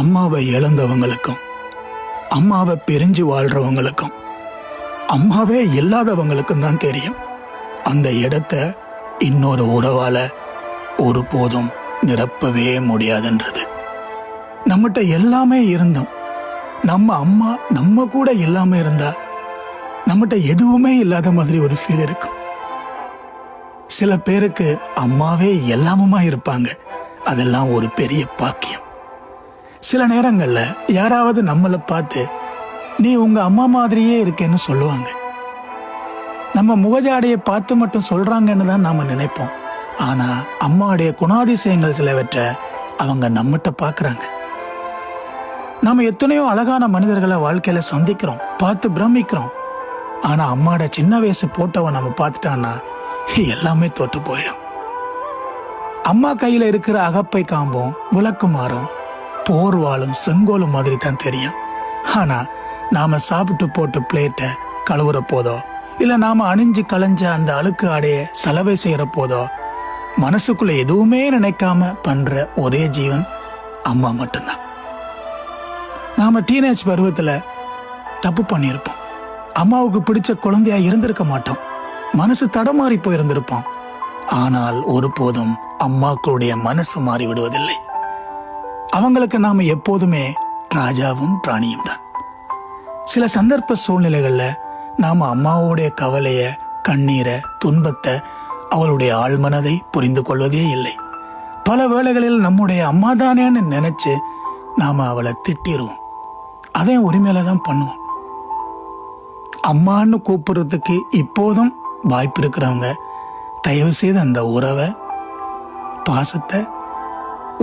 அம்மாவை இழந்தவங்களுக்கும் அம்மாவை பிரிஞ்சு வாழ்றவங்களுக்கும் அம்மாவே இல்லாதவங்களுக்கும் தான் தெரியும் அந்த இடத்த இன்னொரு உறவால ஒருபோதும் நிரப்பவே முடியாதுன்றது. நம்மகிட்ட எல்லாமே இருந்தோம், நம்ம அம்மா நம்ம கூட இல்லாம இருந்தா நம்மகிட்ட எதுவுமே இல்லாத மாதிரி ஒரு ஃபீல் இருக்கும். சில பேருக்கு அம்மாவே எல்லாமுமா இருப்பாங்க, அதெல்லாம் ஒரு பெரிய பாக்கியம். சில நேரங்கள்ல யாராவது நம்மளை பார்த்து நீ உங்க அம்மா மாதிரியே இருக்கேன்னு சொல்லுவாங்க. நம்ம முகஜாடையை பார்த்து மட்டும் சொல்றாங்கன்னு தான் நாம நினைப்போம். ஆனா அம்மாவுடைய குணாதிசயங்கள் சிலவற்றை அவங்க நம்மகிட்ட பார்க்கறாங்க. நாம எத்தனையோ அழகான மனிதர்களை வாழ்க்கையில சந்திக்கிறோம், பார்த்து பிரமிக்கிறோம். ஆனா அம்மாவோட சின்ன வயசு போட்டோவை நம்ம பார்த்துட்டான்னா எல்லாமே தோற்று போயிடும். அம்மா கையில இருக்கிற அகப்பை காம்பும் விளக்குமாறும் போர்வாளும் செங்கோலும் மாதிரி தான் தெரியும். ஆனா நாம சாப்பிட்டு போட்டு பிளேட்டை கழுவுற போதோ இல்ல நாம அணிஞ்சு களைஞ்ச அந்த அழுக்கு ஆடைய சலவை செய்யற போதோ மனசுக்குள்ள எதுவுமே நினைக்காம பண்ற ஒரே ஜீவன் அம்மா மட்டும்தான். நாம டீனேஜ் பருவத்துல தப்பு பண்ணியிருப்போம், அம்மாவுக்கு பிடிச்ச குழந்தையா இருந்திருக்க மாட்டோம், மனசு தடமாறி போயிருந்திருப்போம். ஆனால் ஒருபோதும் அம்மாக்களுடைய மனசு மாறி விடுவதில்லை. அவங்களுக்கு நாம எப்போதுமே ராஜாவும் ராணியும் தான். சில சந்தர்ப்ப சூழ்நிலைகள்ல நாம அம்மாவுடைய கவலைய, கண்ணீரை, துன்பத்தை, அவளுடைய ஆழ்மனதை புரிந்து கொள்வதே இல்லை. பல வேளைகளில் நம்முடைய அம்மா தானேன்னு நினைச்சு நாம அவளை திட்டிடுவோம், அதே உரிமையில தான் பண்ணுவோம். அம்மான்னு கூப்பிடுறதுக்கு இப்போதும் வாய்ப்பு இருக்கிறவங்க தயவு செய்து அந்த உறவை, பாசத்தை,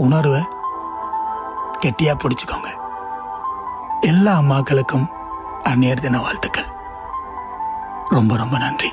உணர்வை கெட்டியா பிடிச்சுக்கோங்க. எல்லா அம்மாக்களுக்கும் அந்நியர் தின வாழ்த்துக்கள். ரொம்ப ரொம்ப நன்றி.